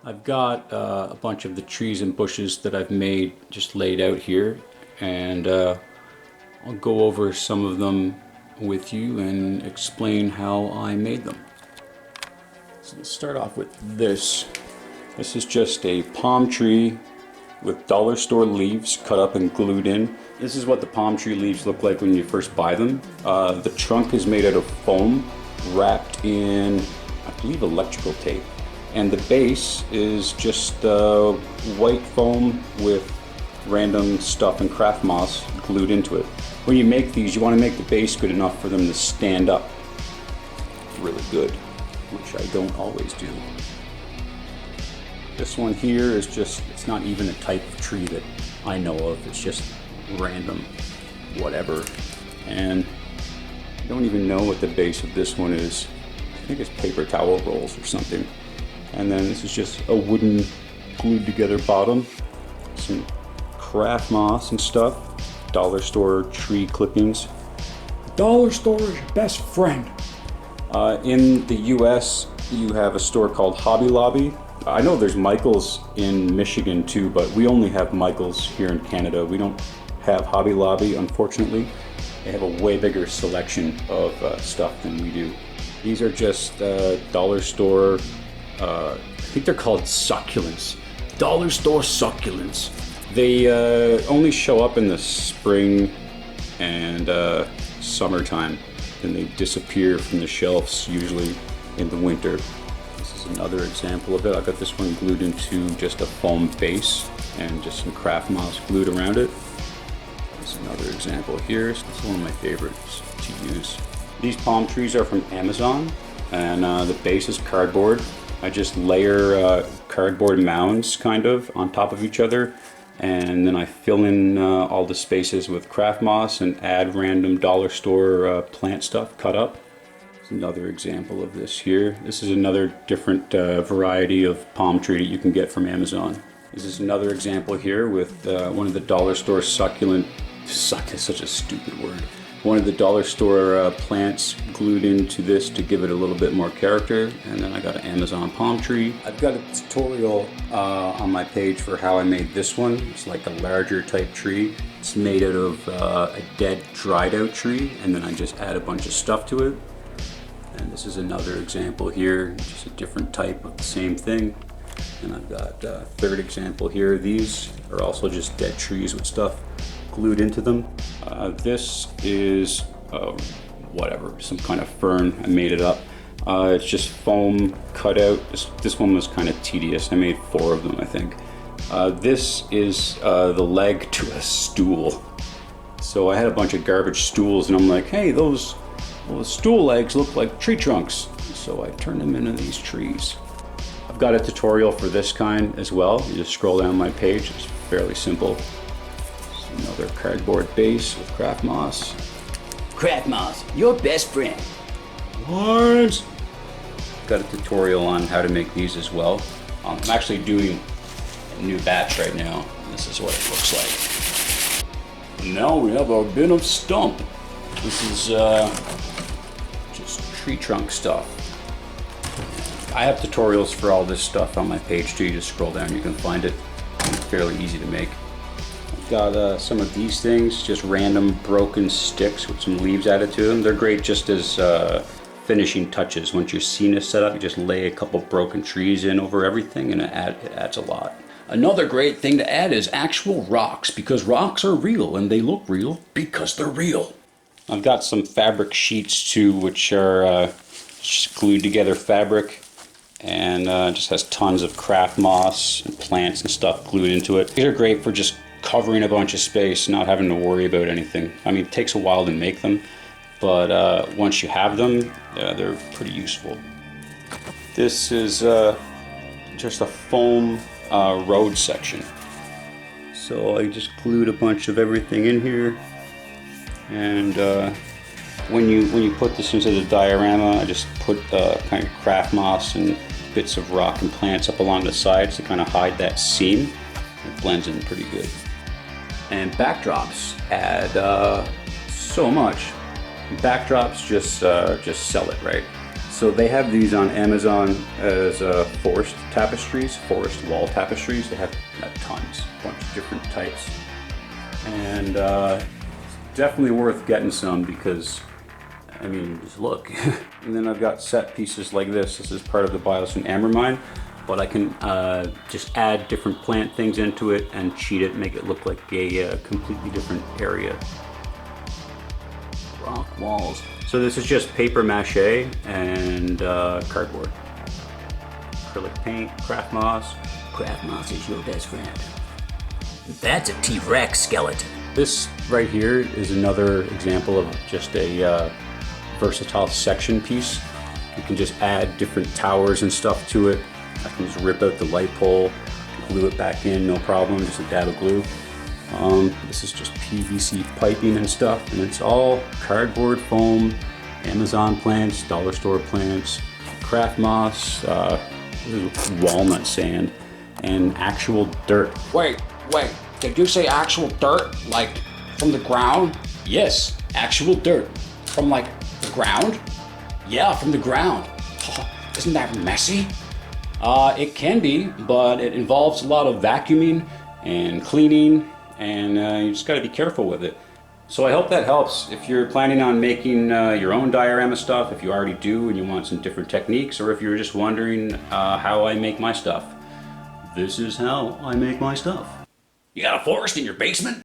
I've got a bunch of the trees and bushes that I've made just laid out here, and I'll go over some of them with you and explain how I made them. So let's start off with this. This is just a palm tree with dollar store leaves cut up and glued in. This is what the palm tree leaves look like when you first buy them. The trunk is made out of foam wrapped in, I believe, electrical tape. And the base is just white foam with random stuff and craft moss glued into it. When you make these, you want to make the base good enough for them to stand up really good, which I don't always do. This one here is just, it's not even a type of tree that I know of. It's just random whatever. And I don't even know what the base of this one is. I think it's paper towel rolls or something. And then this is just a wooden glued together bottom, some craft moss and stuff, dollar store tree clippings. Dollar store is your best friend. In the US, you have a store called Hobby Lobby. I know there's Michael's in Michigan too, but we only have Michael's here in Canada. We don't have Hobby Lobby, unfortunately. They have a way bigger selection of stuff than we do. These are just dollar store, I think they're called succulents. Dollar store succulents. They only show up in the spring and summertime. Then they disappear from the shelves usually in the winter. This is another example of it. I've got this one glued into just a foam base and just some craft moss glued around it. This is another example here. It's one of my favorites to use. These palm trees are from Amazon, and the base is cardboard. I just layer cardboard mounds kind of on top of each other, and then I fill in all the spaces with craft moss and add random dollar store plant stuff cut up. There's another example of this here. This is another different variety of palm tree that you can get from Amazon. This is another example here with one of the dollar store succulent, suck is such a stupid word. One of the dollar store plants glued into this to give it a little bit more character. And then I got an Amazon palm tree. I've got a tutorial on my page for how I made this one. It's like a larger type tree. It's made out of a dead, dried out tree, and then I just add a bunch of stuff to it. And this is another example here, just a different type of the same thing. And I've got a third example here. These are also just dead trees with stuff glued into them. This is whatever, some kind of fern. I made it up. It's just foam cut out. This one was kind of tedious. I made 4 of them, I think. This is the leg to a stool. So I had a bunch of garbage stools, and I'm like, hey, those stool legs look like tree trunks. So I turned them into these trees. I've got a tutorial for this kind as well. You just scroll down my page. It's fairly simple. Another cardboard base with craft moss. Craft moss, your best friend. Lawrence! Got a tutorial on how to make these as well. I'm actually doing a new batch right now. This is what it looks like. Now we have our bin of stump. This is just tree trunk stuff. I have tutorials for all this stuff on my page too. You just scroll down, you can find it. It's fairly easy to make. Got some of these things, just random broken sticks with some leaves added to them. They're great just as finishing touches. Once your scene is set up, you just lay a couple broken trees in over everything, and it adds a lot. Another great thing to add is actual rocks, because rocks are real and they look real because they're real. I've got some fabric sheets too, which are just glued together fabric, and just has tons of craft moss and plants and stuff glued into it. These are great for just covering a bunch of space, not having to worry about anything. I mean, it takes a while to make them, but once you have them, they're pretty useful. This is just a foam road section. So I just glued a bunch of everything in here, and when you put this into the diorama, I just put kind of craft moss and bits of rock and plants up along the sides to kind of hide that seam. It blends in pretty good. And backdrops add so much. Backdrops just sell it, right? So they have these on Amazon as forest tapestries, forest wall tapestries. They have tons, a bunch of different types. And definitely worth getting some because, I mean, just look. And then I've got set pieces like this. This is part of the Biosyn Amber Mine, but I can just add different plant things into it and cheat it, make it look like a completely different area. Rock walls. So this is just paper mache and cardboard. Acrylic paint, craft moss. Craft moss is your best friend. That's a T-Rex skeleton. This right here is another example of just a versatile section piece. You can just add different towers and stuff to it. I can just rip out the light pole, glue it back in, no problem, just a dab of glue. This is just PVC piping and stuff, and it's all cardboard, foam, Amazon plants, dollar store plants, craft moss, walnut sand, and actual dirt. Wait, did you say actual dirt? Like from the ground? Yes, actual dirt. From like the ground? Yeah, from the ground. Oh, isn't that messy? It can be, but it involves a lot of vacuuming and cleaning, and you just got to be careful with it. So I hope that helps if you're planning on making your own diorama stuff, if you already do and you want some different techniques, or if you're just wondering how I make my stuff. This is how I make my stuff. You got a forest in your basement?